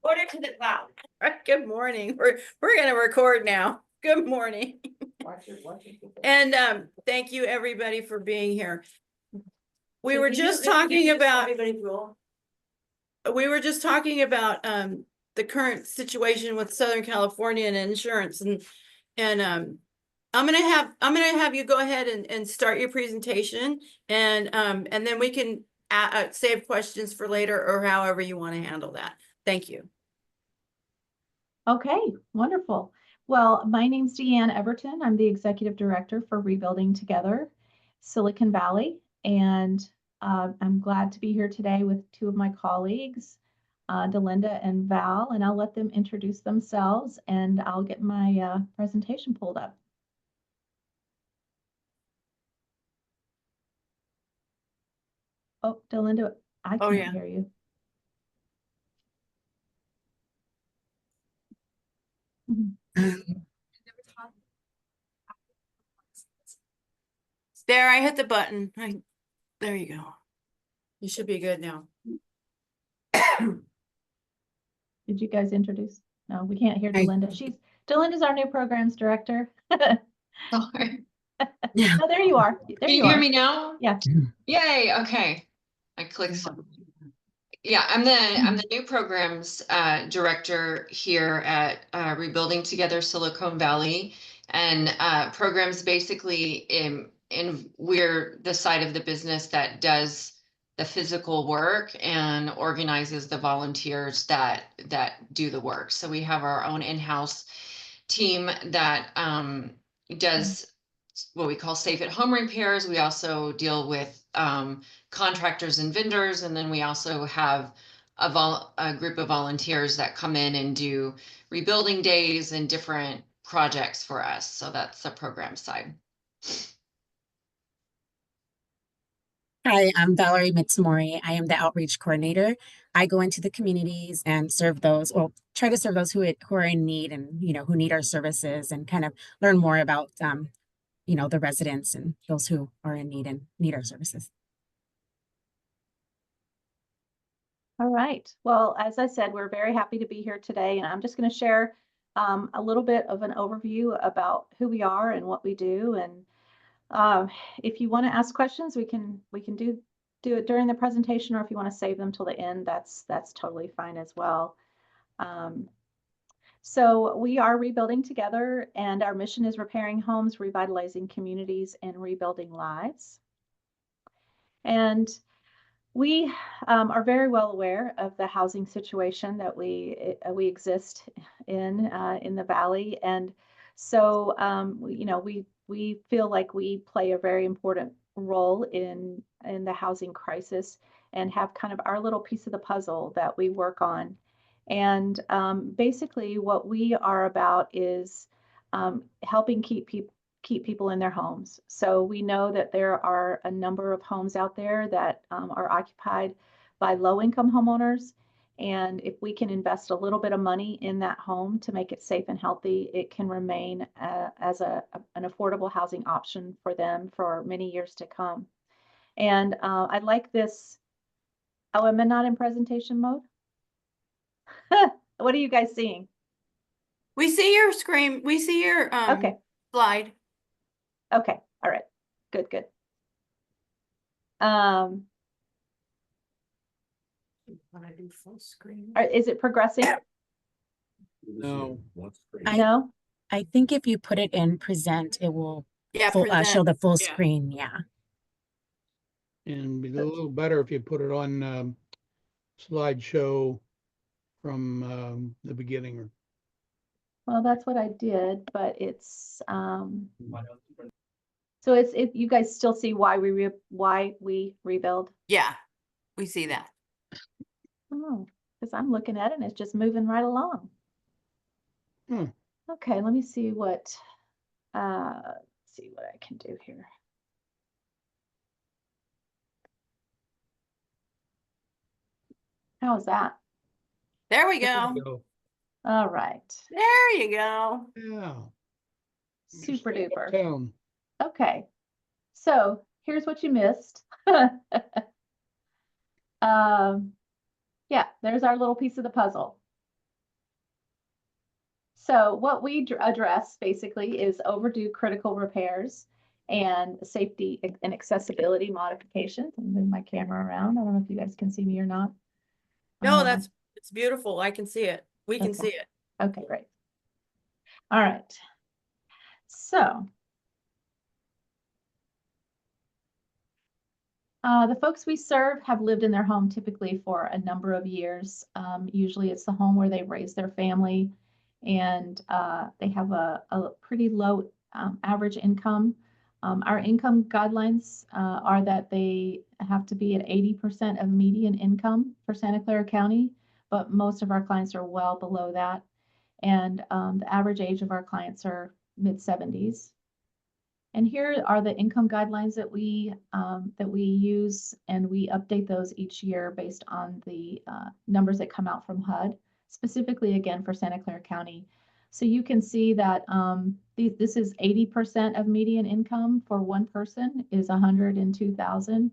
Order to the cloud. Good morning. We're gonna record now. Good morning. And thank you everybody for being here. We were just talking about the current situation with Southern California and insurance and I'm gonna have you go ahead and start your presentation and then we can save questions for later or however you want to handle that. Thank you. Okay, wonderful. Well, my name's DEANNE Everton. I'm the Executive Director for Rebuilding Together Silicon Valley, and I'm glad to be here today with two of my colleagues, DELINDA and Val, and I'll let them introduce themselves and I'll get my presentation pulled up. Oh, DELINDA, I can't hear you. There, I hit the button. There you go. You should be good now. Did you guys introduce? No, we can't hear DELINDA. DELINDA's our new programs director. Sorry. Oh, there you are. Can you hear me now? Yeah. Yay. Okay. I clicked something. Yeah, I'm the new programs director here at Rebuilding Together Silicon Valley, and programs basically we're the side of the business that does the physical work and organizes the volunteers that do the work. So we have our own in-house team that does what we call safe at home repairs. We also deal with contractors and vendors, and then we also have a group of volunteers that come in and do rebuilding days and different projects for us. So that's the program side. Hi, I'm Valerie MITSUMORI. I am the outreach coordinator. I go into the communities and serve those, or try to serve those who are in need and, who need our services, and kind of learn more about, the residents and those who are in need and need our services. All right. Well, as I said, we're very happy to be here today, and I'm just going to share a little bit of an overview about who we are and what we do. And if you want to ask questions, we can do it during the presentation, or if you want to save them till the end, that's totally fine as well. So we are Rebuilding Together, and our mission is repairing homes, revitalizing communities, and rebuilding lives. And we are very well aware of the housing situation that we exist in the Valley, and so we feel like we play a very important role in the housing crisis, and have kind of our little piece of the puzzle that we work on. And basically, what we are about is helping keep people in their homes. So we know that there are a number of homes out there that are occupied by low-income homeowners. And if we can invest a little bit of money in that home to make it safe and healthy, it can remain as an affordable housing option for them for many years to come. And I like this. Oh, am I not in presentation mode? What are you guys seeing? We see your screen. We see your slide. Okay. All right. Good. Want to do full screen? Is it progressing? No. No? I think if you put it in present, it will show the full screen. Yeah. And it'd be a little better if you put it on slideshow from the beginning. Well, that's what I did, but it's so it's you guys still see why we rebuild? Yeah, we see that. Oh, because I'm looking at it and it's just moving right along. Okay, let me see what I can do here. How is that? There we go. All right. There you go. Yeah. Super duper. Town. Okay. So here's what you missed. Yeah, there's our little piece of the puzzle. So what we address basically is overdue critical repairs and safety and accessibility modifications. I'm moving my camera around. I don't know if you guys can see me or not. No, it's beautiful. I can see it. We can Okay. see it. Okay, great. All right. So the folks we serve have lived in their home typically for a number of years. Usually it's the home where they raised their family, and they have a pretty low average income. Our income guidelines are that they have to be at 80% of median income for Santa Clara County, but most of our clients are well below that. And the average age of our clients are mid-70s. And here are the income guidelines that we use, and we update those each year based on the numbers that come out from HUD, specifically again for Santa Clara County. So you can see that this is 80% of median income for one person is 102,000.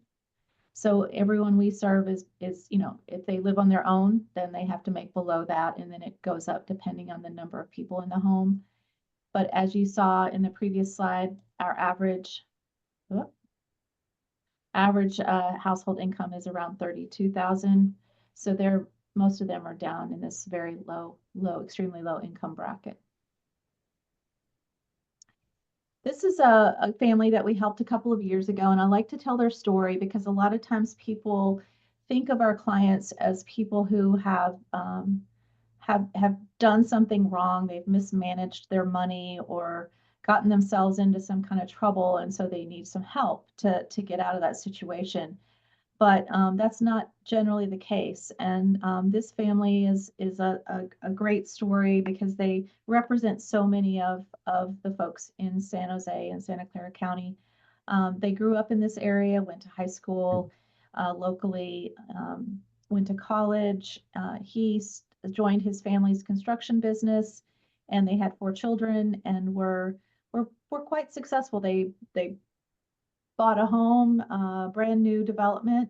So everyone we serve is, you know, if they live on their own, then they have to make below that, and then it goes up depending on the number of people in the home. But as you saw in the previous slide, our average household income is around 32,000. So most of them are down in this very low, extremely low income bracket. This is a family that we helped a couple of years ago, and I like to tell their story because a lot of times people think of our clients as people who have done something wrong. They've mismanaged their money or gotten themselves into some kind of trouble, and so they need some help to get out of that situation. But that's not generally the case. And this family is a great story because they represent so many of the folks in San Jose and Santa Clara County. They grew up in this area, went to high school locally, went to college. He joined his family's construction business, and they had 4 children and were quite successful. They bought a home, brand new development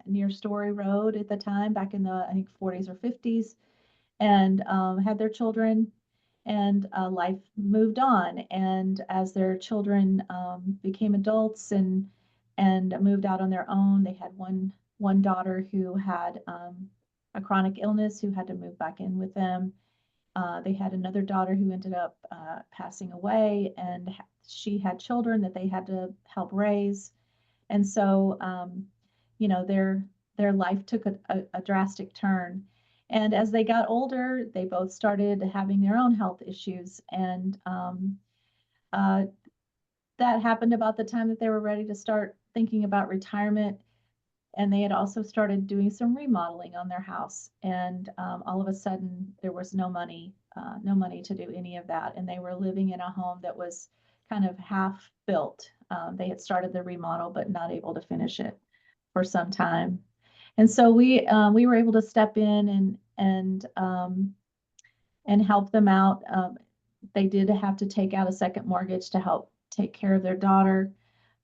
near Story Road at the time, back in the, I think, 40s or 50s, and had their children, and life moved on. And as their children became adults and moved out on their own, they had one daughter who had a chronic illness who had to move back in with them. They had another daughter who ended up passing away, and she had children that they had to help raise. And so, you know, their life took a drastic turn. And as they got older, they both started having their own health issues. And that happened about the time that they were ready to start thinking about retirement. And they had also started doing some remodeling on their house. And all of a sudden, there was no money to do any of that. And they were living in a home that was kind of half built. They had started the remodel, but not able to finish it for some time. And so we were able to step in and help them out. They did have to take out a second mortgage to help take care of their daughter.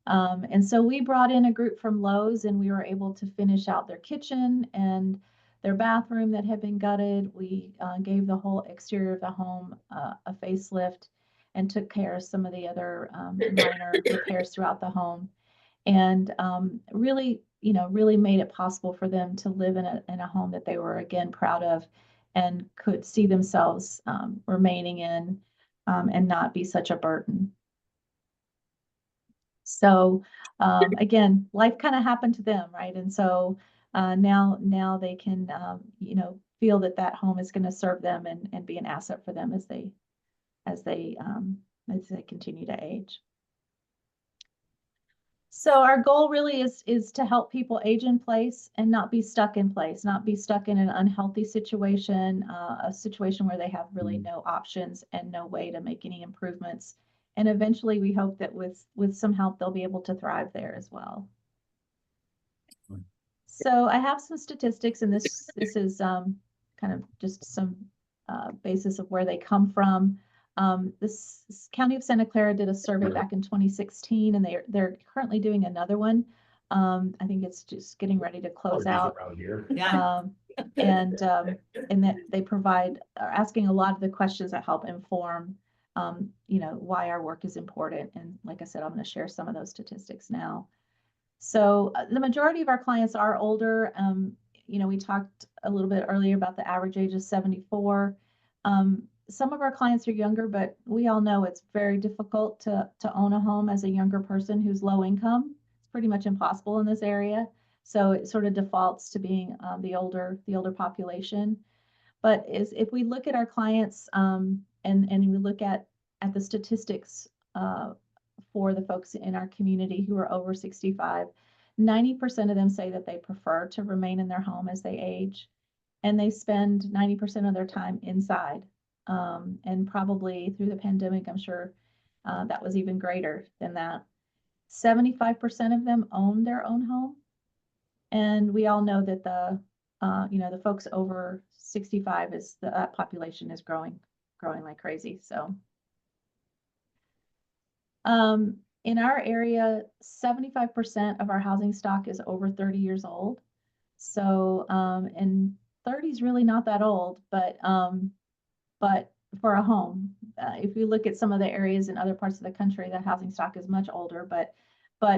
And so we brought in a group from Lowe's, and we were able to finish out their kitchen and their bathroom that had been gutted. We gave the whole exterior of the home a facelift and took care of some of the other minor repairs throughout the home, and really made it possible for them to live in a home that they were, again, proud of and could see themselves remaining in, and not be such a burden. So again, life kind of happened to them, right? And so now they can feel that home is going to serve them and be an asset for them as they continue to age. So our goal really is to help people age in place and not be stuck in place, not be stuck in an unhealthy situation, a situation where they have really no options and no way to make any improvements. And eventually we hope that with some help, they'll be able to thrive there as well. So I have some statistics, and this is kind of just some basis of where they come from. This County of Santa Clara did a survey back in 2016, and they're currently doing another one. I think it's just getting ready to close out. Yeah. And that they are asking a lot of the questions that help inform, why our work is important. And like I said, I'm going to share some of those statistics now. So the majority of our clients are older. We talked a little bit earlier about the average age of 74. Some of our clients are younger, but we all know it's very difficult to own a home as a younger person who's low income. It's pretty much impossible in this area. So it sort of defaults to being the older population. But if we look at our clients and we look at the statistics for the folks in our community who are over 65, 90% of them say that they prefer to remain in their home as they age, and they spend 90% of their time inside. And probably through the pandemic, I'm sure that was even greater than that. 75% of them own their own home. And we all know that the folks over 65 that population is growing like crazy. So in our area, 75% of our housing stock is over 30 years old. So and 30 is really not that old, but for a home, if you look at some of the areas in other parts of the country, the housing stock is much older. But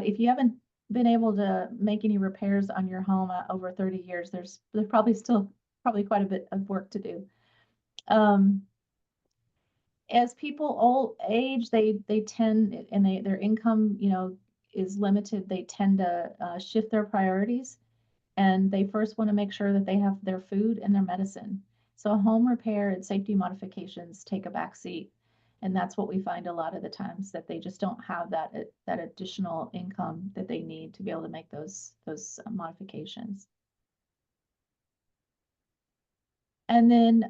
if you haven't been able to make any repairs on your home over 30 years, there's probably quite a bit of work to do. As people age, they tend, and their income, is limited. They tend to shift their priorities, and they first want to make sure that they have their food and their medicine. So home repair and safety modifications take a back seat. And that's what we find a lot of the times, that they just don't have that additional income that they need to be able to make those modifications. And then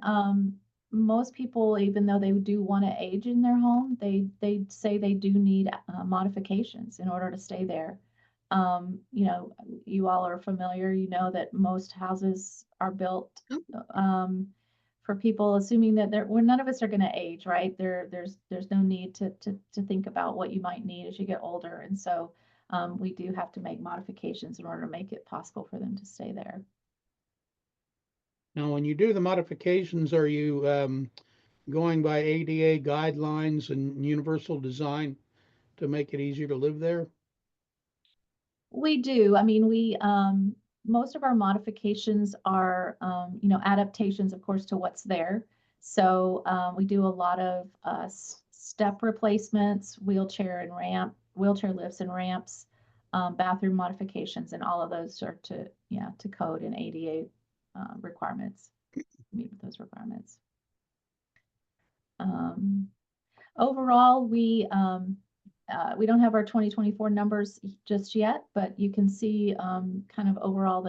most people, even though they do want to age in their home, they say they do need modifications in order to stay there. You all are familiar, that most houses are built for people assuming that none of us are going to age, right? There's no need to think about what you might need as you get older. And so we do have to make modifications in order to make it possible for them to stay there. Now, when you do the modifications, are you going by ADA guidelines and universal design to make it easier to live there? We do. I mean, most of our modifications are, adaptations, of course, to what's there. So we do a lot of step replacements, wheelchair lifts and ramps, bathroom modifications, and all of those are to code and ADA requirements, meet with those requirements. Overall, we don't have our 2024 numbers just yet, but you can see kind of overall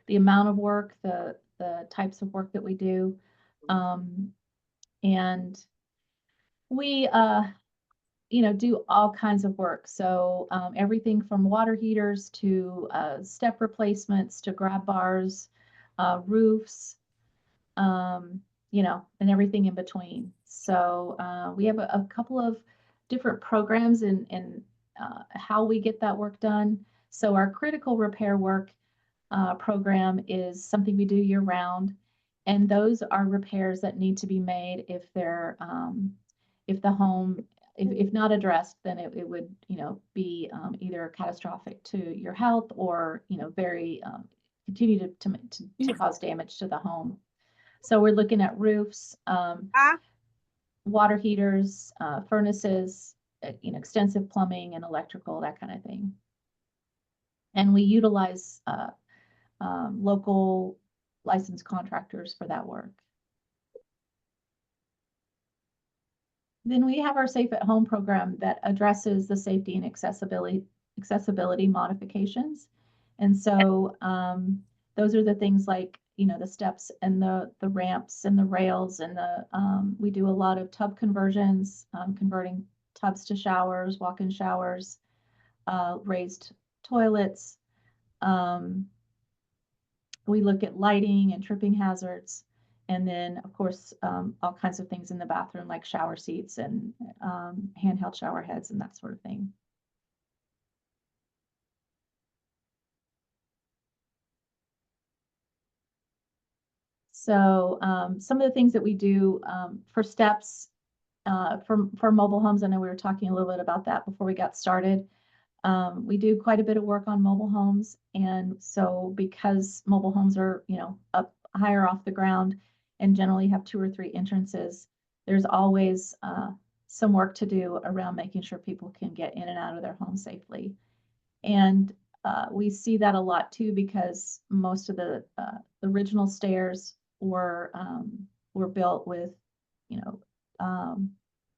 the amount of work, the types of work that we do. And we, do all kinds of work. So everything from water heaters to step replacements to grab bars, roofs, and everything in between. So we have a couple of different programs and how we get that work done. So our critical repair work program is something we do year round, and those are repairs that need to be made if they're if the home, if not addressed, then it would be either catastrophic to your health or very continue to cause damage to the home. So we're looking at roofs, water heaters, furnaces, extensive plumbing and electrical, that kind of thing. And we utilize local licensed contractors for that work. Then we have our Safe at Home program that addresses the safety and accessibility modifications. And so those are the things like, the steps and the ramps and the rails, and we do a lot of tub conversions, converting tubs to showers, walk-in showers, raised toilets. We look at lighting and tripping hazards, and then of course all kinds of things in the bathroom like shower seats and handheld shower heads and that sort of thing. So some of the things that we do for steps for mobile homes, I know we were talking a little bit about that before we got started. We do quite a bit of work on mobile homes. And so because mobile homes are, up higher off the ground and generally have 2 or 3 entrances, there's always some work to do around making sure people can get in and out of their home safely. And we see that a lot too, because most of the original stairs were built with,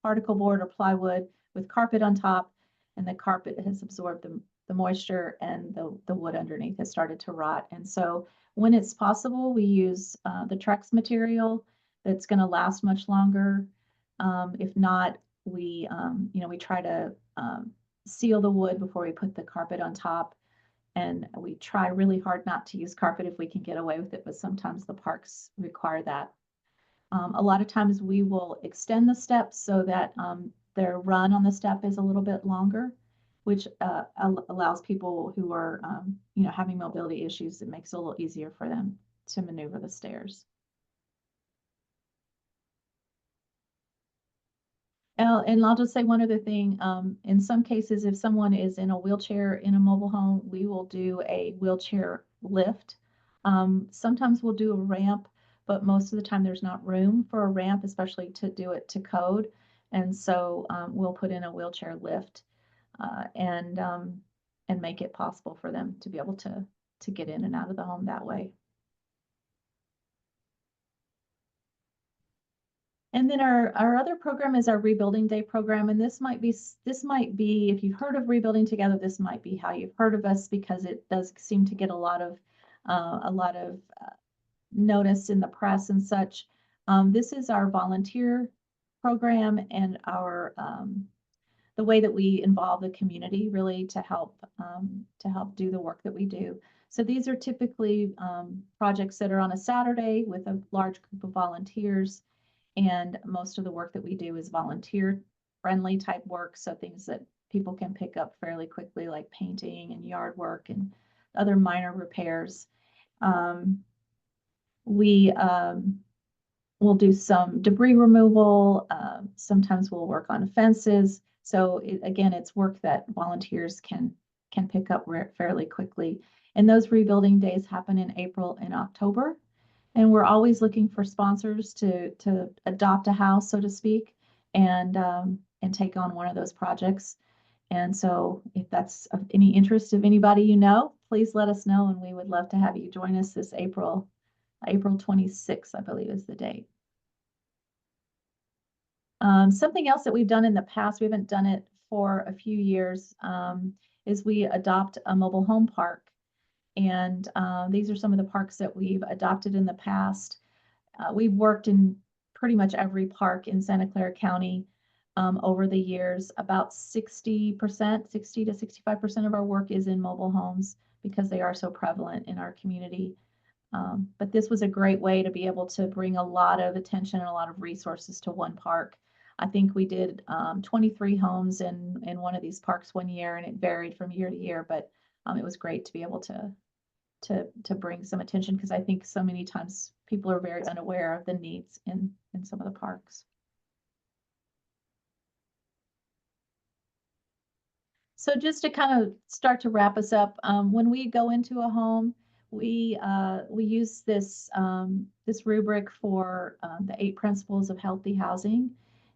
particle board or plywood with carpet on top, and the carpet has absorbed the moisture, and the wood underneath has started to rot. And so when it's possible, we use the Trex material that's going to last much longer. If not, we try to seal the wood before we put the carpet on top. And we try really hard not to use carpet if we can get away with it, but sometimes the parks require that. A lot of times we will extend the steps so that their run on the step is a little bit longer, which allows people who are, having mobility issues, it makes it a little easier for them to maneuver the stairs. And I'll just say one other thing. In some cases, if someone is in a wheelchair in a mobile home, we will do a wheelchair lift. Sometimes we'll do a ramp, but most of the time there's not room for a ramp, especially to do it to code. And so we'll put in a wheelchair lift and make it possible for them to be able to get in and out of the home that way. And then our other program is our Rebuilding Day program. And this might be, if you've heard of Rebuilding Together, this might be how you've heard of us, because it does seem to get a lot of notice in the press and such. This is our volunteer program and our the way that we involve the community really to help do the work that we do. So these are typically projects that are on a Saturday with a large group of volunteers. And most of the work that we do is volunteer friendly type work. So things that people can pick up fairly quickly, like painting and yard work and other minor repairs. We will do some debris removal. Sometimes we'll work on fences. So again, it's work that volunteers can pick up fairly quickly. And those rebuilding days happen in April and October. And we're always looking for sponsors to adopt a house, so to speak, and take on one of those projects. And so if that's of any interest of anybody please let us know, and we would love to have you join us this April 26th, I believe is the date. Something else that we've done in the past, we haven't done it for a few years, is we adopt a mobile home park. And these are some of the parks that we've adopted in the past. We've worked in pretty much every park in Santa Clara County over the years. About 60 to 65% of our work is in mobile homes because they are so prevalent in our community. But this was a great way to be able to bring a lot of attention and a lot of resources to one park. I think we did 23 homes in one of these parks one year, and it varied from year to year, but it was great to be able to bring some attention, because I think so many times people are very unaware of the needs in some of the parks. So just to kind of start to wrap us up, when we go into a home, we use this rubric for the 8 principles of healthy housing,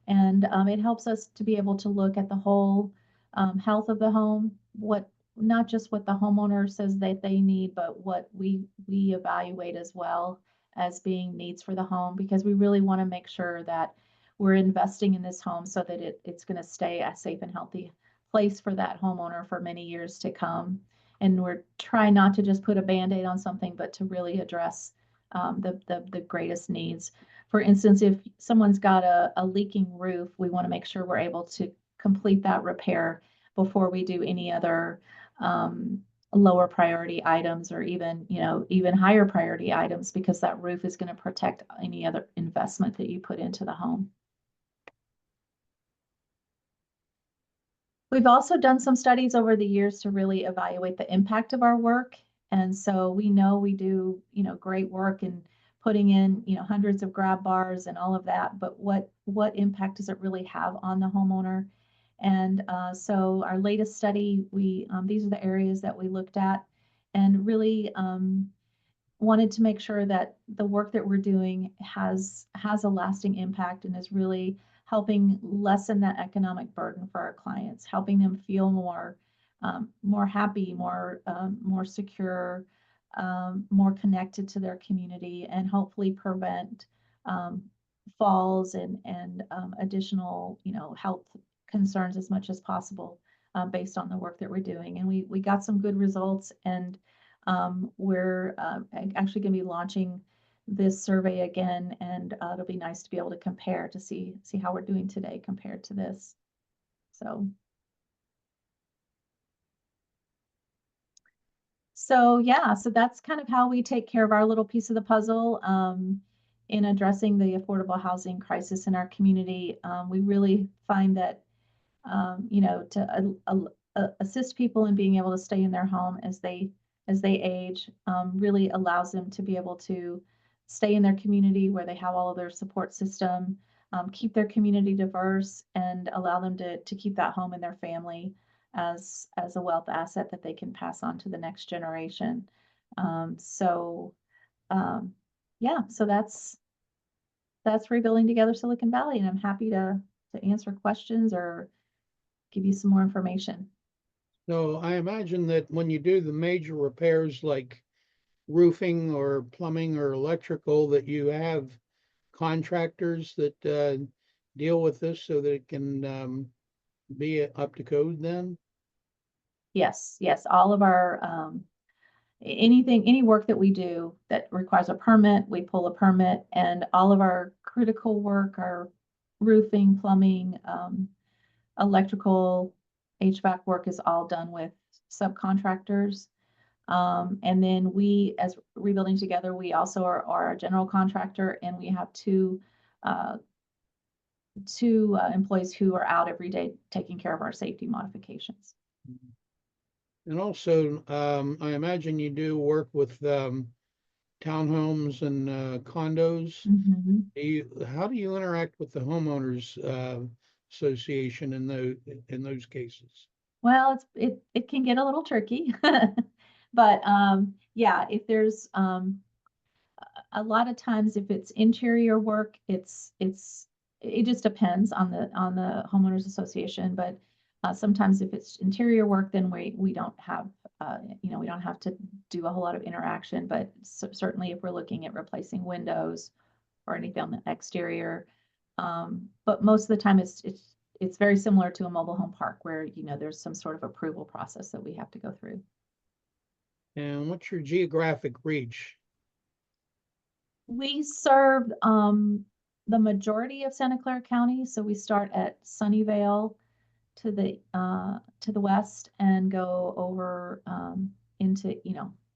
and it helps us to be able to look at the whole health of the home, not just what the homeowner says that they need, but what we evaluate as well as being needs for the home, because we really want to make sure that we're investing in this home so that it's going to stay a safe and healthy place for that homeowner for many years to come. And we're trying not to just put a Band-Aid on something, but to really address the greatest needs. For instance, if someone's got a leaking roof, we want to make sure we're able to complete that repair before we do any other lower priority items, or even higher priority items, because that roof is going to protect any other investment that you put into the home. We've also done some studies over the years to really evaluate the impact of our work. And so we know we do, great work in putting in, hundreds of grab bars and all of that, but what impact does it really have on the homeowner? And so our latest study, these are the areas that we looked at, and really wanted to make sure that the work that we're doing has a lasting impact and is really helping lessen that economic burden for our clients, helping them feel more happy, more secure, more connected to their community, and hopefully prevent falls and additional, health concerns as much as possible based on the work that we're doing. And we got some good results, and we're actually going to be launching this survey again, and it'll be nice to be able to compare to see how we're doing today compared to this. So yeah, so that's kind of how we take care of our little piece of the puzzle in addressing the affordable housing crisis in our community. We really find that to assist people in being able to stay in their home as they age really allows them to be able to stay in their community where they have all of their support system, keep their community diverse, and allow them to keep that home in their family as a wealth asset that they can pass on to the next generation. Yeah, so that's Rebuilding Together Silicon Valley, and I'm happy to answer questions or give you some more information. So I imagine that when you do the major repairs like roofing or plumbing or electrical, that you have contractors that deal with this so that it can be up to code then? Yes, all of our any work that we do that requires a permit, we pull a permit, and all of our critical work, our roofing, plumbing, electrical, HVAC work is all done with subcontractors. And then we, as Rebuilding Together, we also are a general contractor, and we have two employees who are out every day taking care of our safety modifications. And also, I imagine you do work with townhomes and condos. How do you interact with the homeowners association in those cases? Well, it can get a little tricky, but yeah, if there's a lot of times if it's interior work, it just depends on the homeowners association. But sometimes if it's interior work, then we don't have we don't have to do a whole lot of interaction. But certainly if we're looking at replacing windows or anything on the exterior, but most of the time it's very similar to a mobile home park where there's some sort of approval process that we have to go through. And what's your geographic reach? We serve the majority of Santa Clara County, so we start at Sunnyvale to the west and go over into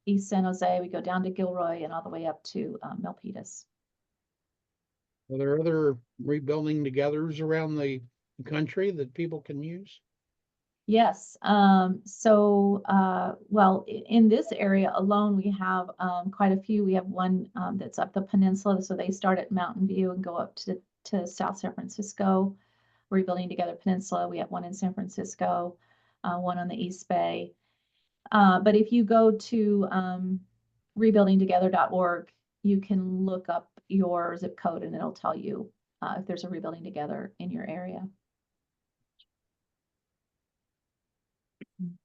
East San Jose. We go down to Gilroy and all the way up to Milpitas. Are there other rebuilding togethers around the country that people can use? Yes. Well, in this area alone, we have quite a few. We have one that's up the peninsula. So they start at Mountain View and go up to South San Francisco, Rebuilding Together Peninsula. We have one in San Francisco, one on the East Bay. But if you go to rebuildingtogether.org, you can look up your zip code and it'll tell you if there's a Rebuilding Together in your area.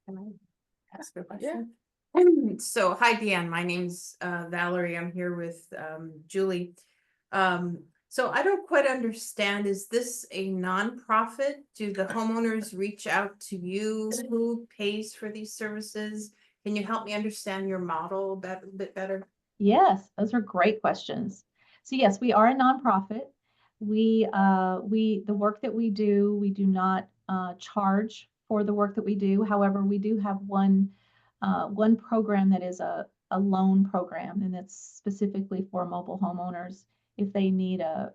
Can I ask a question? So, hi, DeAnne. My name's Valerie. I'm here with Julie. So I don't quite understand. Is this a nonprofit? Do the homeowners reach out to you? Who pays for these services? Can you help me understand your model a bit better? Yes, those are great questions. So yes, we are a nonprofit. The work that we do not charge for the work that we do. However, we do have one program that is a loan program, and it's specifically for mobile homeowners if they need a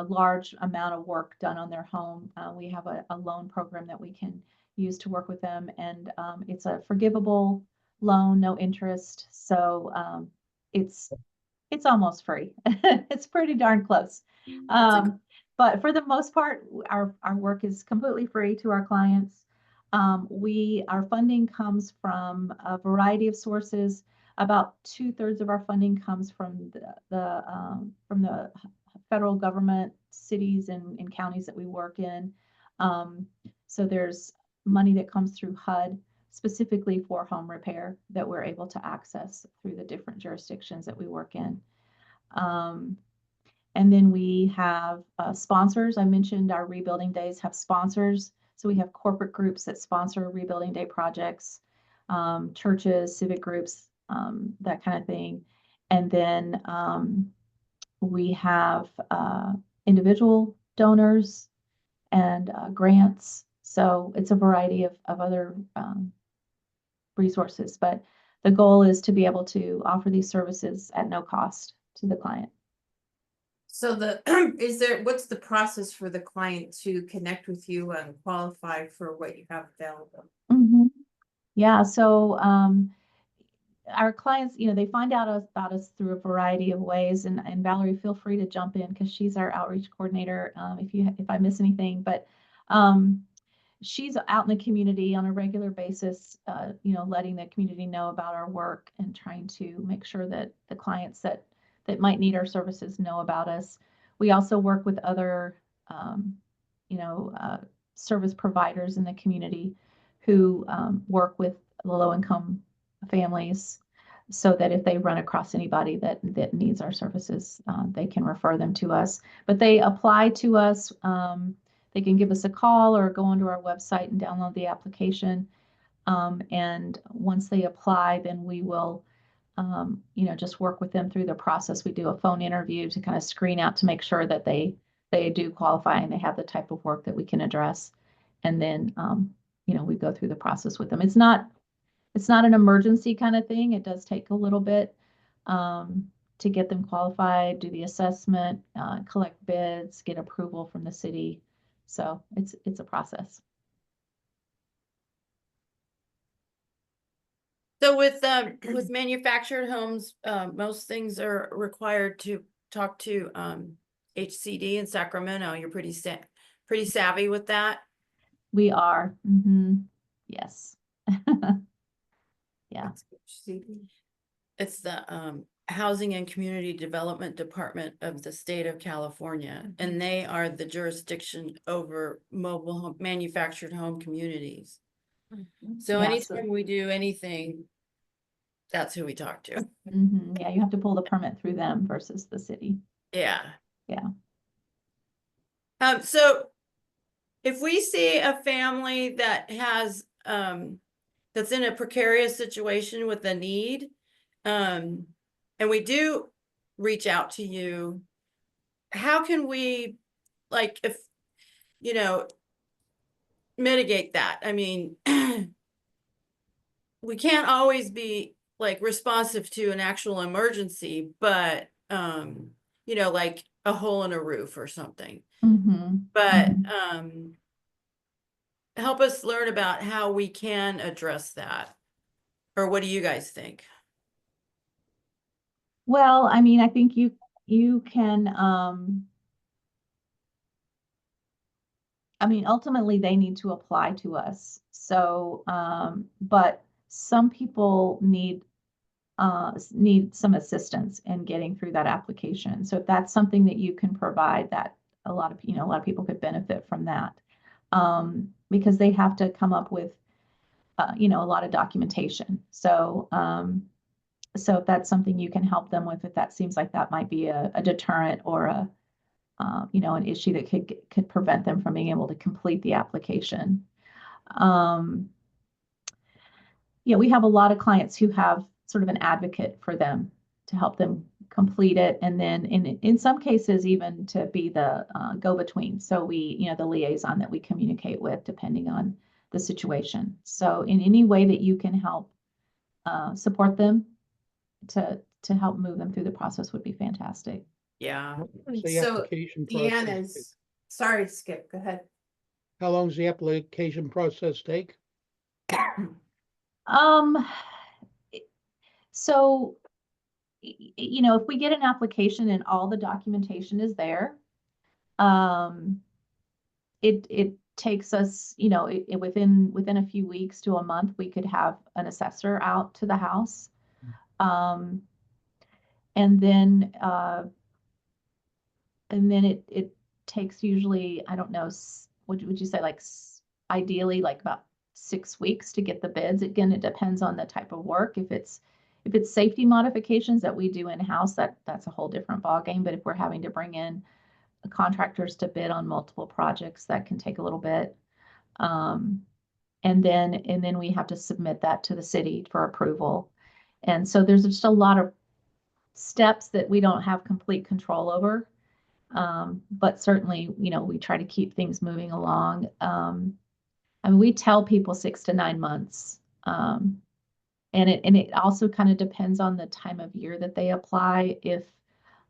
large amount of work done on their home. We have a loan program that we can use to work with them, and it's a forgivable loan, no interest. So it's almost free. It's pretty darn close. But for the most part, our work is completely free to our clients. Our funding comes from a variety of sources. About 2/3 of our funding comes from the federal government, cities and counties that we work in. So there's money that comes through HUD specifically for home repair that we're able to access through the different jurisdictions that we work in. And then we have sponsors. I mentioned our rebuilding days have sponsors. So we have corporate groups that sponsor rebuilding day projects, churches, civic groups, that kind of thing. And then we have individual donors and grants. So it's a variety of other resources, but the goal is to be able to offer these services at no cost to the client. So what's the process for the client to connect with you and qualify for what you have available? Yeah, so our clients, they find out about us through a variety of ways, and Valerie, feel free to jump in because she's our outreach coordinator, if I miss anything, but she's out in the community on a regular basis, letting the community know about our work and trying to make sure that the clients that might need our services know about us. We also work with other, service providers in the community who work with low-income families, so that if they run across anybody that needs our services, they can refer them to us. But they apply to us. They can give us a call or go onto our website and download the application. And once they apply, then we will, just work with them through the process. We do a phone interview to kind of screen out to make sure that they do qualify and they have the type of work that we can address. And then, we go through the process with them. It's not an emergency kind of thing. It does take a little bit to get them qualified, do the assessment, collect bids, get approval from the city. So it's a process. So with manufactured homes, most things are required to talk to HCD in Sacramento. You're pretty savvy with that. We are. Yes. Yeah. It's the Housing and Community Development Department of the state of California, and they are the jurisdiction over mobile home, manufactured home communities. So Yeah, anytime we do anything, that's who we talk to. Yeah, you have to pull the permit through them versus the city. Yeah. Yeah. So if we see a family that has that's in a precarious situation with a need, and we do reach out to you, how can we, like, if mitigate that? I mean, we can't always be like responsive to an actual emergency, but like a hole in a roof or something. But help us learn about how we can address that. Or what do you guys think? Well, I mean, I think you can, ultimately they need to apply to us. So, but some people need some assistance in getting through that application. So if that's something that you can provide, that a lot of people could benefit from that, because they have to come up with, a lot of documentation. So, so if that's something you can help them with, if that seems like that might be a deterrent or an issue that could prevent them from being able to complete the application. Yeah, we have a lot of clients who have sort of an advocate for them to help them complete it, and then in some cases even to be the go-between. So we, the liaison that we communicate with depending on the situation. So in any way that you can help support them to help move them through the process would be fantastic. Yeah. What's the So application DEANNE process? sorry, Skip, go ahead. How long does the application process take? So, you know, if we get an application and all the documentation is there, it takes us, you know, within a few weeks to a month, we could have an assessor out to the house. And then it takes usually, I don't know, would you say like ideally like about 6 weeks to get the bids. Again, it depends on the type of work. If it's safety modifications that we do in-house, that's a whole different ballgame. But if we're having to bring in contractors to bid on multiple projects, that can take a little bit. And then we have to submit that to the city for approval. And so there's just a lot of steps that we don't have complete control over. But certainly, you know, we try to keep things moving along. I mean, we tell people 6 to 9 months. And it also kind of depends on the time of year that they apply. If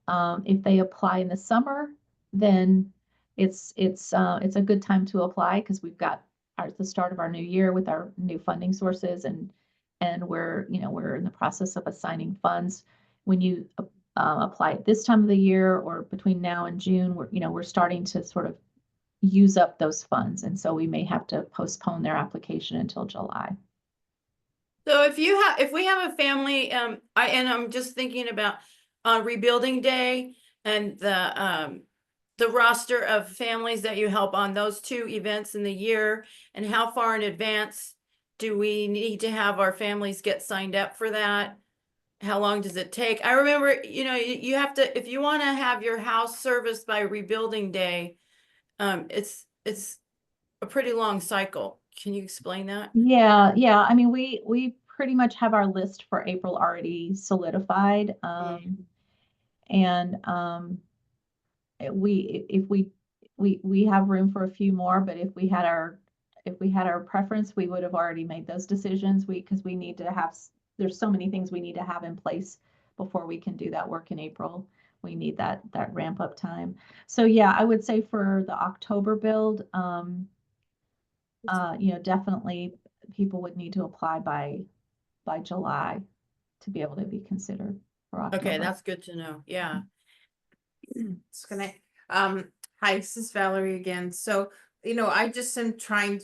they apply in the summer, then it's a good time to apply because we've got the start of our new year with our new funding sources, and we're in the process of assigning funds. When you apply at this time of the year or between now and June, we're starting to sort of use up those funds, and so we may have to postpone their application until July. So if we have a family, I'm just thinking about on rebuilding day and the roster of families that you help on those 2 events in the year, and how far in advance do we need to have our families get signed up for that? How long does it take? I remember, you have to, if you want to have your house serviced by rebuilding day, it's a pretty long cycle. Can you explain that? Yeah. I mean, we pretty much have our list for April already solidified. And we have room for a few more, but if we had our preference, we would have already made those decisions. Because we need to have, there's so many things we need to have in place before we can do that work in April. We need that ramp up time. So yeah, I would say for the October build, definitely people would need to apply by July to be able to be considered for October. Okay, that's good to know. Yeah. It's gonna, hi, this is Valerie again. So, I just am trying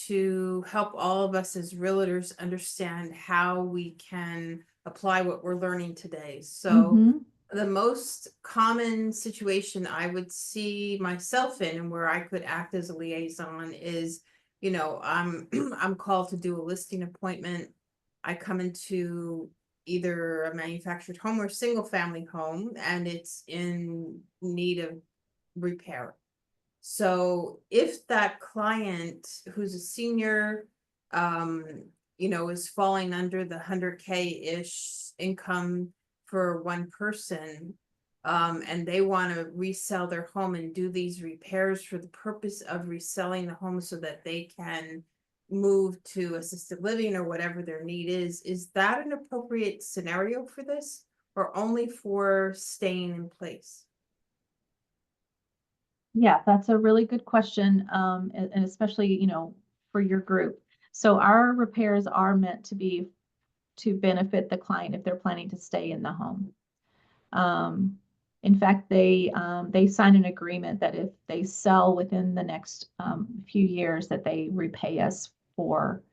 to help all of us as realtors understand how we can apply what we're learning today. So the most common situation I would see myself in, and where I could act as a liaison, is, I'm called to do a listing appointment. I come into either a manufactured home or single family home, and it's in need of repair. So if that client who's a senior, is falling under the 100K-ish income for one person, and they want to resell their home and do these repairs for the purpose of reselling the home so that they can move to assisted living or whatever their need is that an appropriate scenario for this, or only for staying in place? Yeah, that's a really good question. And especially, for your group. So our repairs are meant to benefit the client if they're planning to stay in the home. In fact, they sign an agreement that if they sell within the next few years, that they repay us for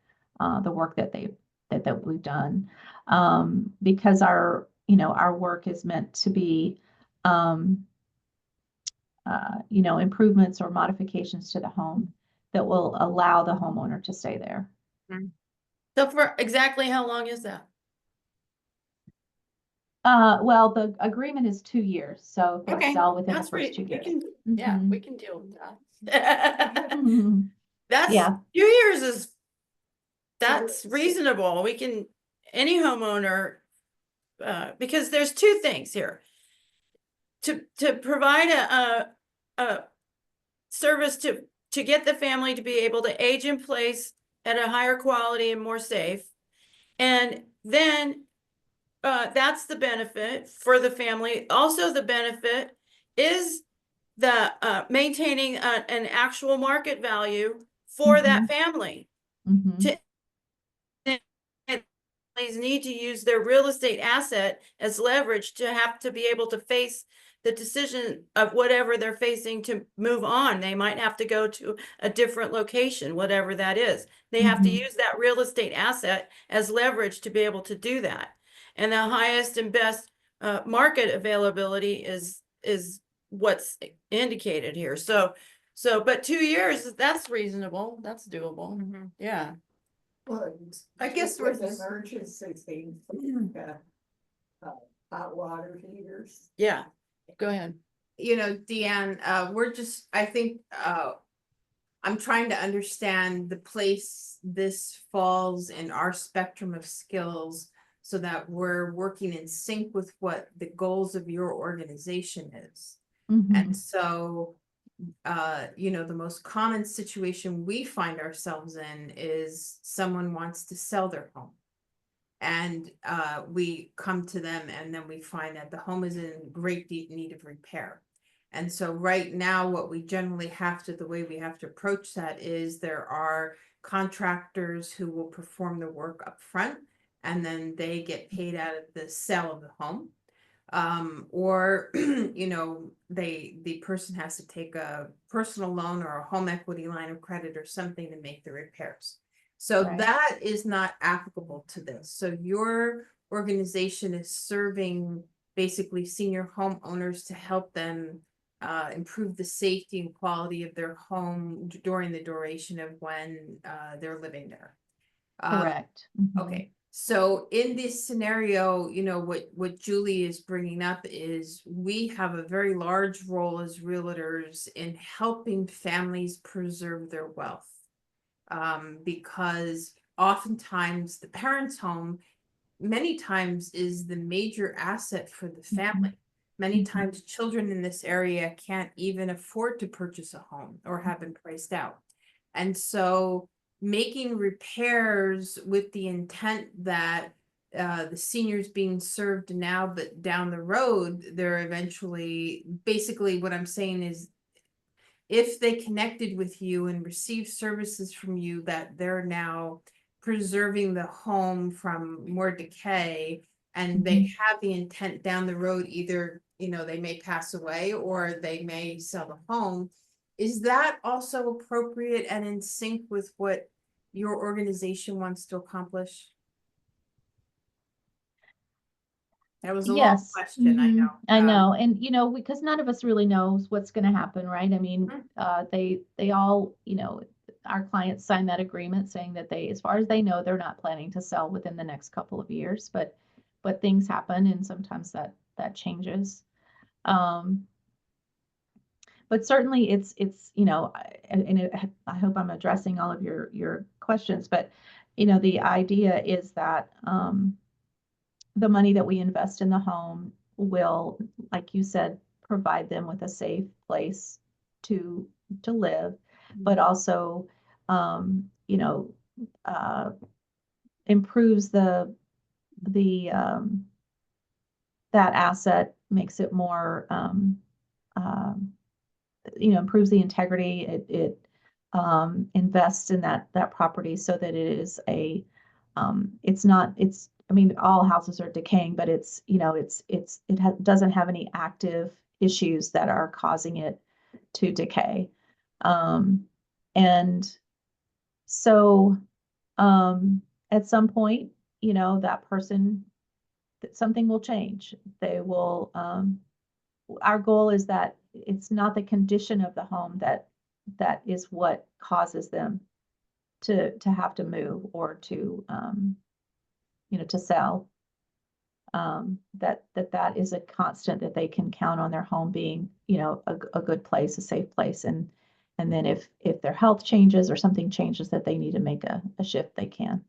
the work that we've done, because our work is meant to be improvements or modifications to the home that will allow the homeowner to stay there. So for exactly how long is that? Well, the agreement is 2 years, so if they sell within the That's first 2 we years. can, yeah, Mhm. we can deal with that. Mhm. That's Yeah. 2 years that's reasonable. We can, any homeowner, because there's 2 things here. To provide a service to get the family to be able to age in place at a higher quality and more safe. And then that's the benefit for the family. Also, the benefit is the maintaining an actual market value for that family. Mhm. To families need to use their real estate asset as leverage to have to be able to face the decision of whatever they're facing to move on. They might have to go to a different location, whatever that is. They have to Mhm. use that real estate asset as leverage to be able to do that. And the highest and best market availability is what's indicated here. So, but 2 years, that's reasonable. That's doable. Mhm. Yeah. Well, I guess we're with just- emergency things, hot water heaters. Yeah. Go ahead. You know, Deanne, we're just, I think, I'm trying to understand the place this falls in our spectrum of skills so that we're working in sync with what the goals of your organization is. Mhm. And so, you know, the most common situation we find ourselves in is someone wants to sell their home. And we come to them and then we find that the home is in great deep need of repair. And so right now, what we generally have to, the way we have to approach that is there are contractors who will perform the work up front and then they get paid out of the sale of the home. Or, you know, the person has to take a personal loan or a home equity line of credit or something to make the repairs. So Right. that is not applicable to this. So your organization is serving basically senior homeowners to help them improve the safety and quality of their home during the duration of when they're living there. Correct. Mhm. Okay, so in this scenario, you know, what Julie is bringing up is we have a very large role as realtors in helping families preserve their wealth. Because oftentimes the parent's home, many times is the major asset for the family. Many Mhm. times children in this area can't even afford to purchase a home or have been priced out. And so making repairs with the intent that the seniors being served now, but down the road, they're eventually, basically what I'm saying is if they connected with you and received services from you, that they're now preserving the home from more decay, and they have the intent down the road, either, you know, they may pass away or they may sell the home. Is that also appropriate and in sync with what your organization wants to accomplish? That was a long Yes. question, I Mhm. know. I know. And, you know, because none of us really knows what's going to happen, right? I mean, Mhm. they all, you know, our clients sign that agreement saying that they, as far as they know, they're not planning to sell within the next couple of years, but things happen and sometimes that changes. But certainly it's, you know, I hope I'm addressing all of your questions, but, you know, the idea is that, the money that we invest in the home will, like you said, provide them with a safe place to live, but also, you know, improves the that asset, makes it more, you know, improves the integrity. It invests in that property so that it is a, it's not, it's, I mean, all houses are decaying, but it's, you know, doesn't have any active issues that are causing it to decay. And so, at some point, you know, that person, something will change. They will, our goal is that it's not the condition of the home that is what causes them to have to move or to, you know, to sell. That is a constant, that they can count on their home being, you know, a good place, a safe place. And then if their health changes or something changes that they need to make a shift, they can.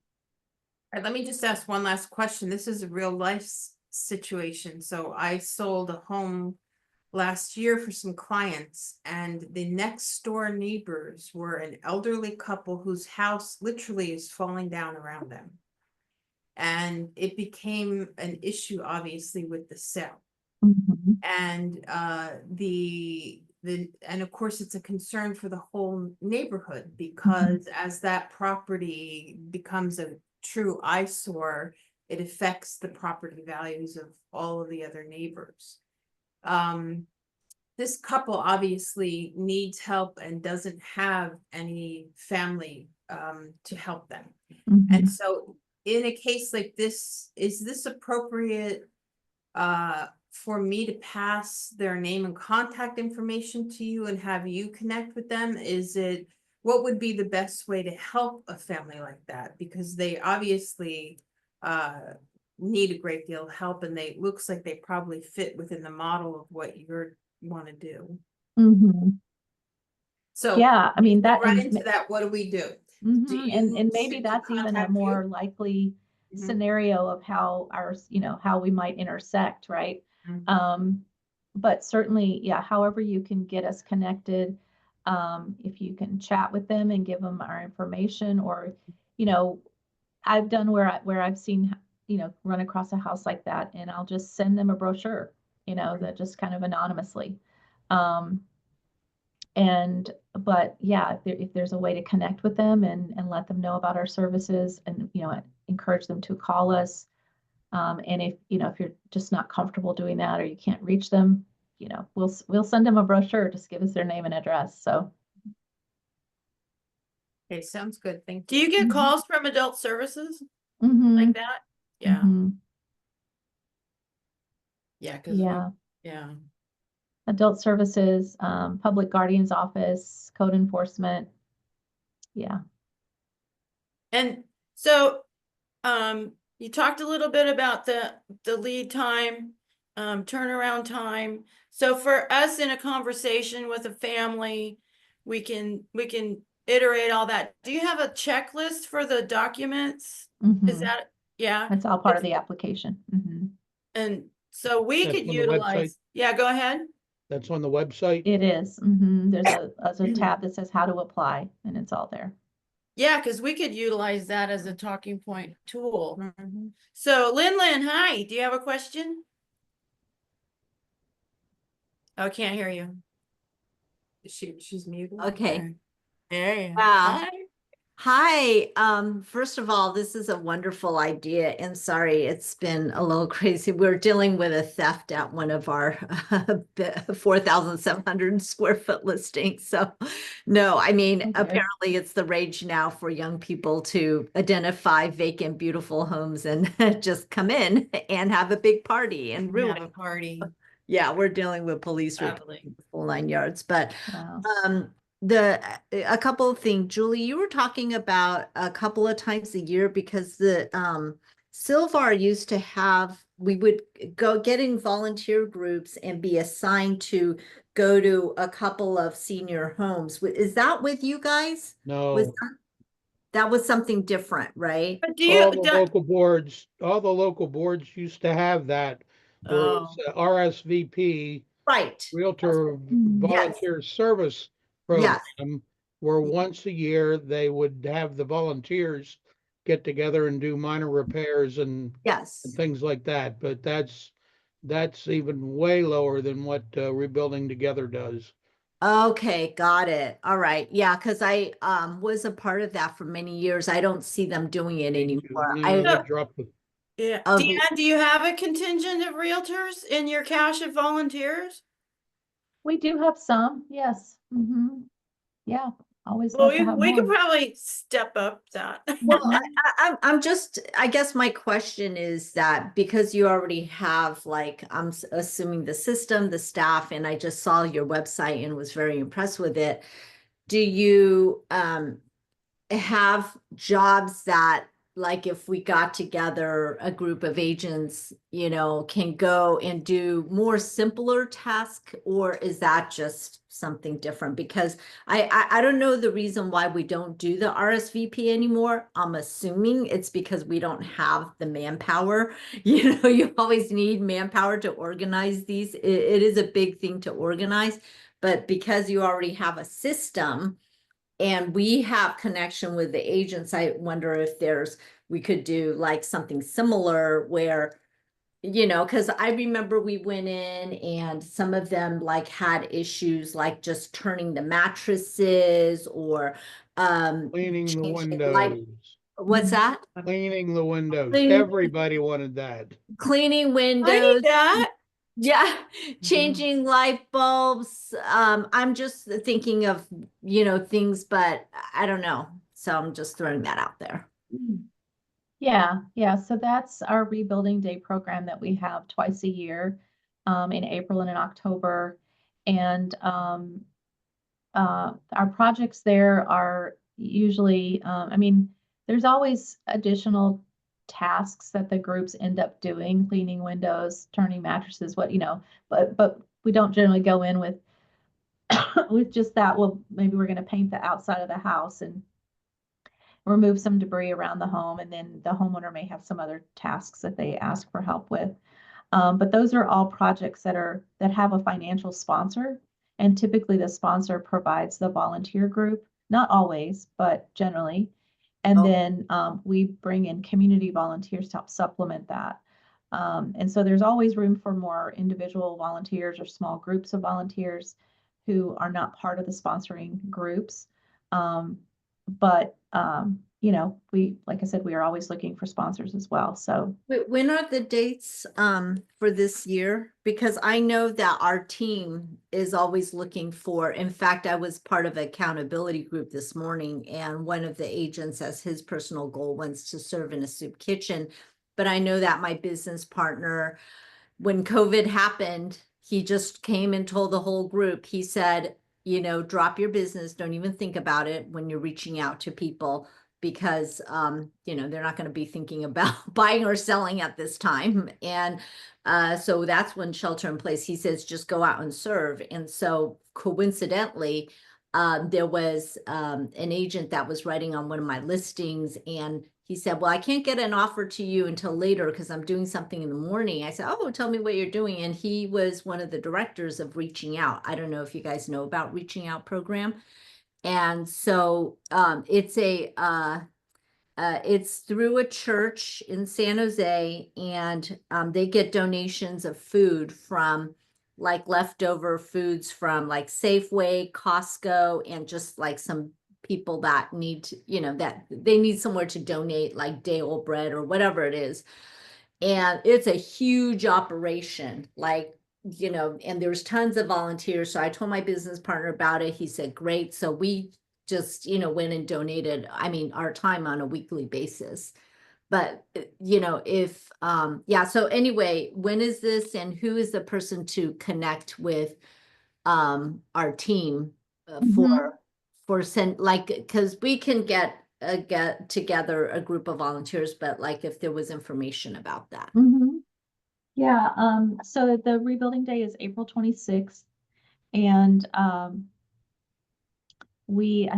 All right, let me just ask one last question. This is a real life situation. So I sold a home last year for some clients, and the next door neighbors were an elderly couple whose house literally is falling down around them. And it became an issue, obviously, with the sale. Mhm. And and of course it's a concern for the whole neighborhood, because as that property becomes a true eyesore, it affects the property values of all of the other neighbors. This couple obviously needs help and doesn't have any family to help them. Mhm. And so in a case like this, is this appropriate for me to pass their name and contact information to you and have you connect with them? What would be the best way to help a family like that? Because they obviously need a great deal of help, and looks like they probably fit within the model of what you're want to do. Mhm. So Yeah, I mean, go that, right and into that, what do we do? mhm, and you- maybe should that's we even a contact you? more likely Mhm. scenario of how how we might intersect, right? Mhm. But certainly, yeah, however you can get us connected, if you can chat with them and give them our information, or, I've done where I've seen, run across a house like that, and I'll just send them a brochure, that just kind of anonymously. But yeah, if there's a way to connect with them and let them know about our services, and, encourage them to call us. And if you're just not comfortable doing that, or you can't reach them, we'll send them a brochure. Just give us their name and address. So. Okay, sounds good. Thank Do you. you get Mhm. calls from adult services Mhm. like that? Yeah, Mhm. yeah, cause Yeah. yeah. Adult services, public guardian's office, code enforcement. Yeah. And so, you talked a little bit about the lead time, turnaround time. So for us in a conversation with a family, we can iterate all that. Do you have a checklist for the documents? Is Mhm. that, yeah? That's all part of the application. Mhm. And so we That's could on the website. utilize, yeah, go ahead. That's on the website. It is. Mhm. There's a tab that says how to apply, and it's all there. Yeah, because we could utilize that as a talking point tool. Mhm. So Lin, hi, do you have a question? Oh, can't hear you. She's muted. Okay. There you Wow. Hi. Hi. First of all, this is a wonderful idea, and sorry, it's been a little crazy. We're dealing with a theft at one of our 4,700 square foot listings. So no, I mean, Okay. apparently it's the rage now for young people to identify vacant, beautiful homes and just come in and have a big party and ruin Have a it. party. Yeah, we're dealing with police Lovely. the full 9 yards, but Wow. a couple of things. Julie, you were talking about a couple of times a year, because the Silvar used to have, we would go get in volunteer groups and be assigned to go to a couple of senior homes. Is that with you guys? No, That was something different, right? But do you, all the local boards used to have that, where it was oh, RSVP, Right. Realtor Volunteer Service Yes. Program, where once a year they would have the volunteers get together and do minor repairs and Yes. things like that. But that's even way lower than what Rebuilding Together does. Okay, got it. All right. Yeah, because I was a part of that for many years. I don't see them doing it anymore. No, they dropped the. yeah. Of- Deanne, do you have a contingent of realtors in your cache of volunteers? We do have some, yes. Yeah, always Well, love to have we could more. probably step up that. Well, I'm just, I guess my question is that because you already have, like, I'm assuming the system, the staff, and I just saw your website and was very impressed with it. Do you have jobs that, like, if we got together a group of agents, can go and do more simpler tasks, or is that just something different? Because I don't know the reason why we don't do the RSVP anymore. I'm assuming it's because we don't have the manpower. You always need manpower to organize these. It is a big thing to organize, but because you already have a system and we have connection with the agents, I wonder if we could do like something similar where, because I remember we went in and some of them like had issues like just turning the mattresses or Cleaning the changing light. windows. What's that? Cleaning the windows. Cleaning- Everybody wanted that. Cleaning I windows. need that. Yeah, changing light bulbs. I'm just thinking of, things, but I don't know. So I'm just throwing that out there. Yeah. So that's our Rebuilding Day program that we have twice a year, in April and in October. And our projects there are usually, there's always additional tasks that the groups end up doing, cleaning windows, turning mattresses, but we don't generally go in with with just that. Well, maybe we're going to paint the outside of the house and remove some debris around the home, and then the homeowner may have some other tasks that they ask for help with. But those are all projects that have a financial sponsor, and typically the sponsor provides the volunteer group, not always, but generally. And then we bring in community volunteers to help supplement that. And so there's always room for more individual volunteers or small groups of volunteers who are not part of the sponsoring groups. But like I said, we are always looking for sponsors as well. So When are the dates for this year? Because I know that our team is always looking for, in fact, I was part of an accountability group this morning, and one of the agents, as his personal goal, wants to serve in a soup kitchen. But I know that my business partner, when COVID happened, he just came and told the whole group, he said, drop your business, don't even think about it when you're reaching out to people, because they're not going to be thinking about buying or selling at this time. And so that's when shelter in place, he says, just go out and serve. And so coincidentally, there was an agent that was writing on one of my listings, and he said, well, I can't get an offer to you until later because I'm doing something in the morning. I said, oh, tell me what you're doing. And he was one of the directors of Reaching Out. I don't know if you guys know about Reaching Out program. And so it's through a church in San Jose, and they get donations of food from like leftover foods from like Safeway, Costco, and just like some people that need to, that they need somewhere to donate, like day-old bread or whatever it is. And it's a huge operation, and there's tons of volunteers. So I told my business partner about it. He said, great. So we just, went and donated, our time on a weekly basis. But, so anyway, when is this, and who is the person to connect with our team because we can get together a group of volunteers, but like if there was information about that. Yeah, so the Rebuilding Day is April 26th, and I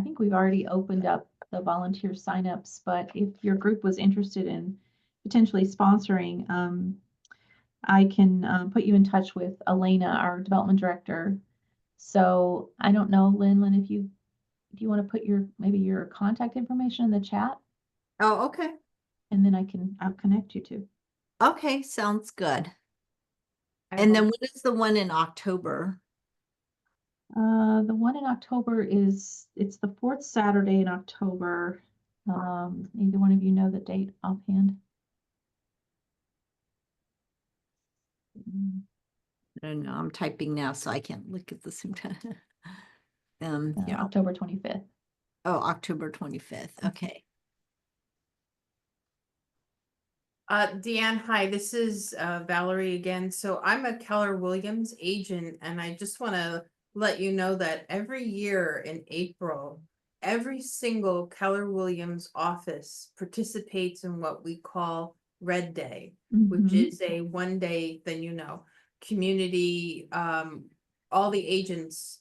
think we've already opened up the volunteer signups, but if your group was interested in potentially sponsoring, I can put you in touch with Elena, our development director. So I don't know, Lynn, if you want to put maybe your contact information in the chat, Oh, okay. and then I'll connect you to. Okay, sounds good. And then what is the one in October? The one in October it's the fourth Saturday in October. Either one of you know the date offhand? I don't know. I'm typing now, so I can't look at the same time. Yeah. October 25th. Oh, October 25th. Okay. DeAnne, hi, this is Valerie again. So I'm a Keller Williams agent, and I just want to let you know that every year in April, every single Keller Williams office participates in what we call Red Day, which is a one-day, community, all the agents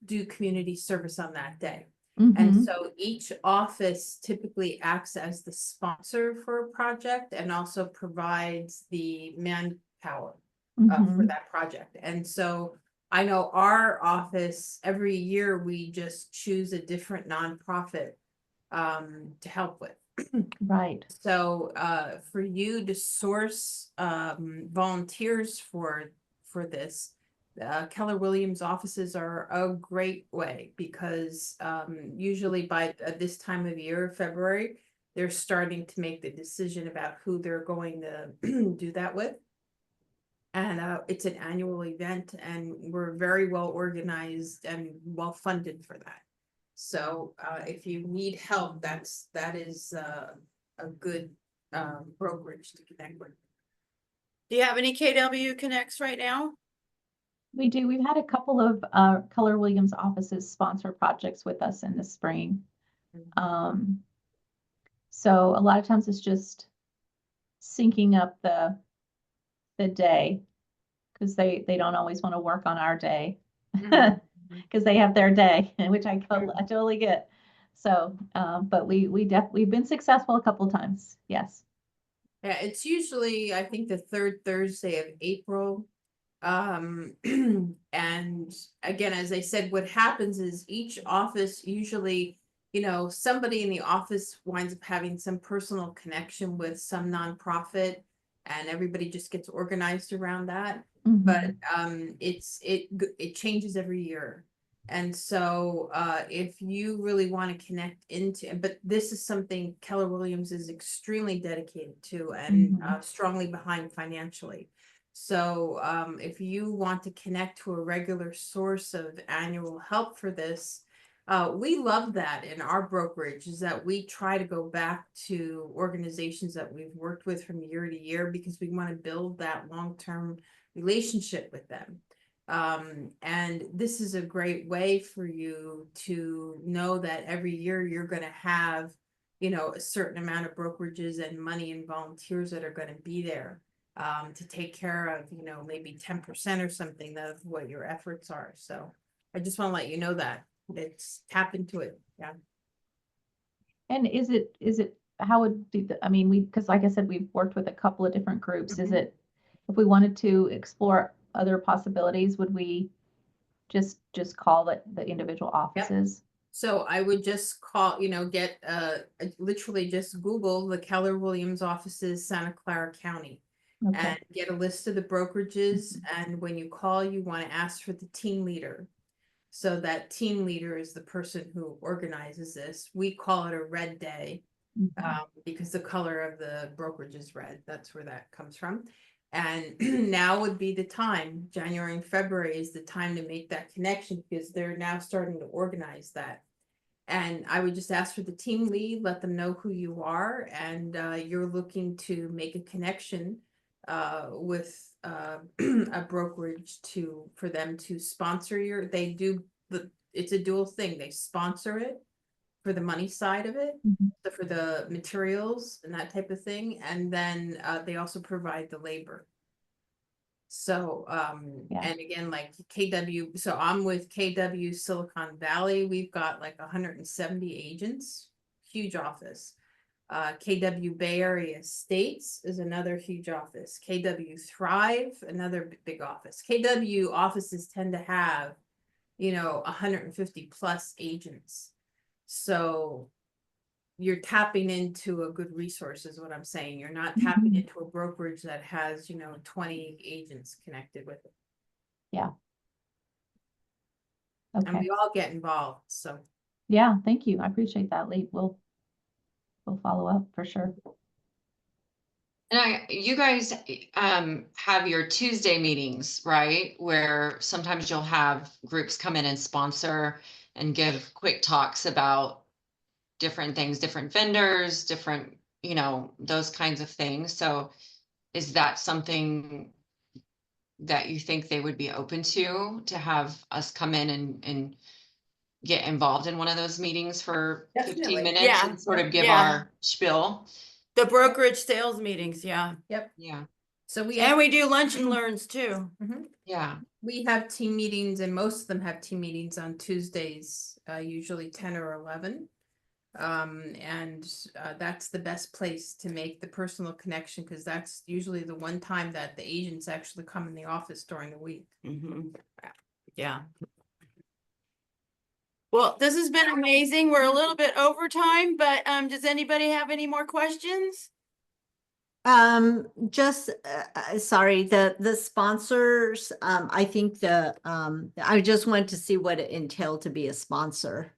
do community service on that day. And so each office typically acts as the sponsor for a project and also provides the manpower for that project. And so I know our office, every year we just choose a different nonprofit to help with. Right. So for you to source volunteers for this, Keller Williams offices are a great way because usually by this time of year, February, they're starting to make the decision about who they're going to do that with. And it's an annual event, and we're very well organized and well funded for that. So if you need help, that is a good brokerage to connect with. Do you have any KW connects right now? We do. We've had a couple of Keller Williams offices sponsor projects with us in the spring. So a lot of times it's just syncing up the day, because they don't always want to work on our day because they have their day, which I totally get. So, but we've been successful a couple times. Yes. Yeah, it's usually, I think, the third Thursday of April. And again, as I said, what happens is each office usually, somebody in the office winds up having some personal connection with some nonprofit, and everybody just gets organized around that. But it changes every year. And so if you really want to connect into, but this is something Keller Williams is extremely dedicated to and strongly behind financially. So if you want to connect to a regular source of annual help for this, we love that in our brokerage, is that we try to go back to organizations that we've worked with from year to year, because we want to build that long-term relationship with them. And this is a great way for you to know that every year you're going to have, a certain amount of brokerages and money and volunteers that are going to be there to take care of, maybe 10% or something of what your efforts are. So I just want to let you know that it's tap into it. Yeah. And is it, how would be I mean, because like I said, we've worked with a couple of different groups. Is it, if we wanted to explore other possibilities, would we just call the individual offices? So I would just call, get literally just Google the Keller Williams offices, Santa Clara County, and get a list of the brokerages. And when you call, you want to ask for the team leader. So that team leader is the person who organizes this. We call it a red day because the color of the brokerage is red. That's where that comes from. And now would be the time, January and February is the time to make that connection, because they're now starting to organize that. And I would just ask for the team lead, let them know who you are, and you're looking to make a connection with a brokerage for them to sponsor it's a dual thing. They sponsor it for the money side of it, so for the materials and that type of thing. And then they also provide the labor. So, and again, like KW, so I'm with KW Silicon Valley. We've got like 170 agents, huge office. KW Bay Area States is another huge office. KW Thrive, another big office. KW offices tend to have, 150 plus agents. So you're tapping into a good resource is what I'm saying. You're not tapping into a brokerage that has, 20 agents connected with it. Yeah. And we all get involved. So yeah, thank you. I appreciate that, Lee. We'll follow up for sure. And you guys have your Tuesday meetings, right? Where sometimes you'll have groups come in and sponsor and give quick talks about different things, different vendors, different, those kinds of things. So is that something that you think they would be open to have us come in and get involved in one of those meetings for 15 minutes Yeah. and sort of give Yeah. our spiel? The brokerage sales meetings, yeah. Yep. Yeah. So And we do lunch and learns too. Yeah. We have team meetings, and most of them have team meetings on Tuesdays, usually 10 or 11. And that's the best place to make the personal connection, because that's usually the one time that the agents actually come in the office during the week. Yeah. Well, this has been amazing. We're a little bit over time, but does anybody have any more questions? Just, sorry, the sponsors, I think I just wanted to see what it entailed to be a sponsor.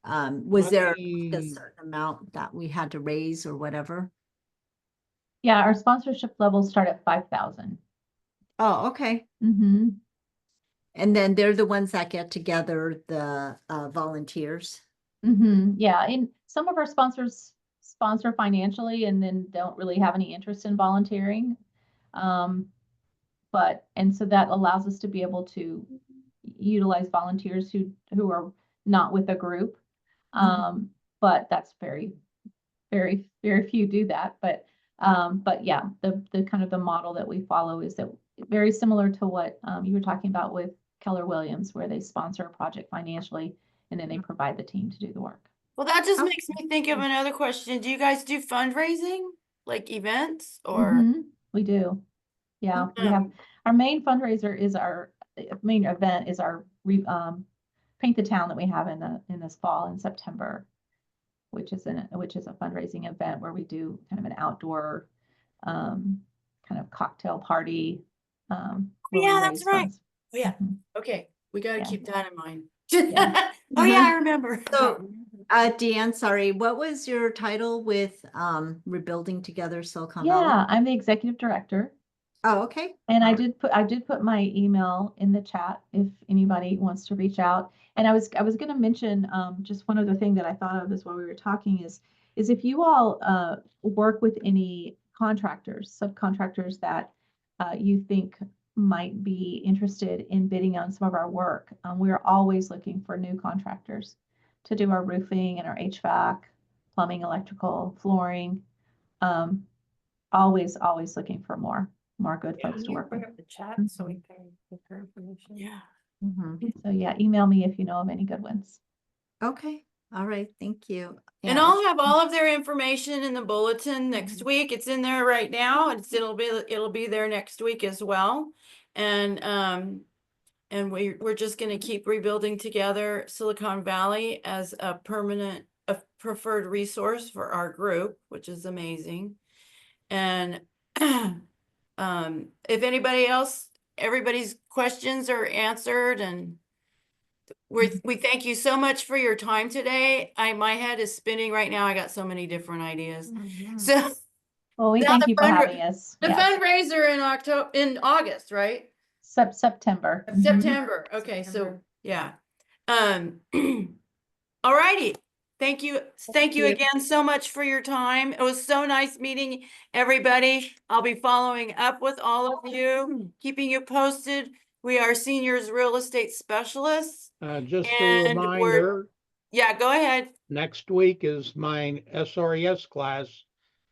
Was there a I- certain amount that we had to raise or whatever? Yeah, our sponsorship levels start at 5,000. Oh, okay. Mm-hmm. And then they're the ones that get together, the volunteers. Mm-hmm. Yeah, and some of our sponsors sponsor financially and then don't really have any interest in volunteering. And so that allows us to be able to utilize volunteers who are not with a group. But that's very, very, very few do that. But yeah, the kind of the model that we follow is that very similar to what you were talking about with Keller Williams, where they sponsor a project financially and then they provide the team to do the work. Well, that just Oh. makes me think of another question. Do you guys do fundraising, like events or? Mhm, we do. Yeah, we have, Um, our main fundraiser is our main event is our Paint the Town that we have in this fall in September, which is a fundraising event where we do kind of an outdoor kind of cocktail party. Where we Yeah, that's raise right. funds. Oh, yeah. Mhm. Okay, we gotta Yeah. keep that in mind. Yeah. Oh, yeah, I remember. So, Deanne, sorry, what was your title with Rebuilding Together Silicon Valley? Yeah, I'm the executive director. Oh, okay. And I did put my email in the chat if anybody wants to reach out. And I was going to mention just one other thing that I thought of as while we were talking is if you all work with any contractors, subcontractors that you think might be interested in bidding on some of our work, we're always looking for new contractors to do our roofing and our HVAC, plumbing, electrical, flooring. Always looking for more good folks to work with. Bring up the chat so we can get her information. Yeah. Mhm. So yeah, email me if you know of any good ones. Okay, all right, thank you. And Yeah. I'll have all of their information in the bulletin next week. It's in there right now. It'll be there next week as well. And we're just gonna keep rebuilding together Silicon Valley as a preferred resource for our group, which is amazing. And if everybody's questions are answered, and we thank you so much for your time today. My head is spinning right now. I got so many different ideas. So Well, we Now thank the you for having us. the Yes. fundraiser in August, right? September. Mhm. September. Okay, so September. yeah. All righty. Thank you. Thank you you. again so much for your time. It was so nice meeting everybody. I'll be following up with all of you, keeping you posted. We are seniors real estate specialists. Just a And reminder, Yeah, go ahead. next week is my SRES class,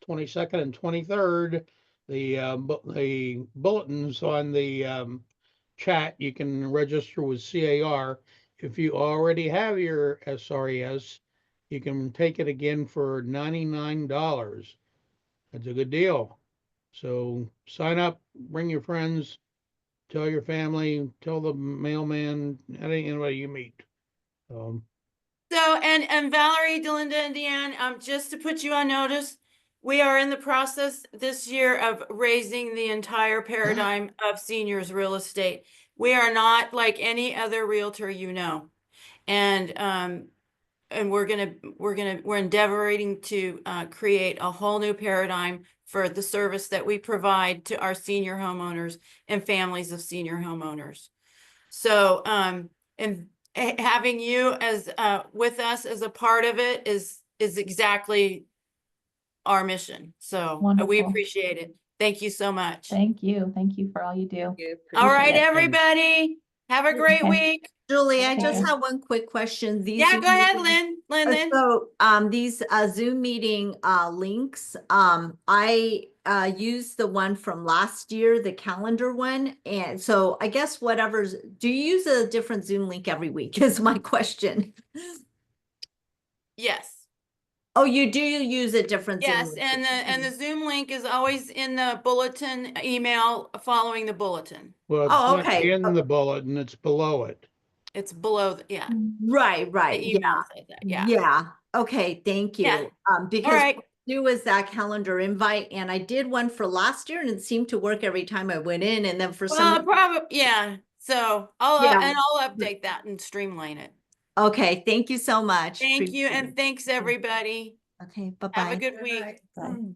22nd and 23rd. The bulletins on the chat, you can register with CAR. If you already have your SRES, you can take it again for $99. That's a good deal. So sign up, bring your friends, tell your family, tell the mailman, anybody you meet. So, and Valerie, Delinda, and Deanne, just to put you on notice, we are in the process this year of raising the entire paradigm of seniors real estate. We are not like any other realtor, and we're endeavoring to create a whole new paradigm for the service that we provide to our senior homeowners and families of senior homeowners. So, and having you as with us as a part of it is exactly our mission. So we Wonderful. appreciate it. Thank you so much. Thank you. Thank you for all you do. All right, Appreciate it. everybody, have a great Okay. week. Julie, I Thank just you. have one quick question. These Yeah, Zoom go ahead, meetings- Lynn. So, these Zoom meeting links, I used the one from last year, the calendar one. And so I guess do you use a different Zoom link every week is my question. Yes. Oh, you do use a different Zoom Yes, link. and the Zoom link is always in the bulletin email following the bulletin. Well, it's Oh, not okay. in the bulletin, it's below it. It's below, Right, the yeah. email says that, yeah. Yeah, okay, thank Yeah. you. All Because right. do is that calendar invite, and I did one for last year and it seemed to work every time I went in, and then for Well, some. probably, yeah. So Yeah. I'll update that and streamline it. Okay, thank you so much. Thank you, Appreciate and it. thanks, everybody. Okay, Have a bye-bye. good week. Bye-bye. Bye.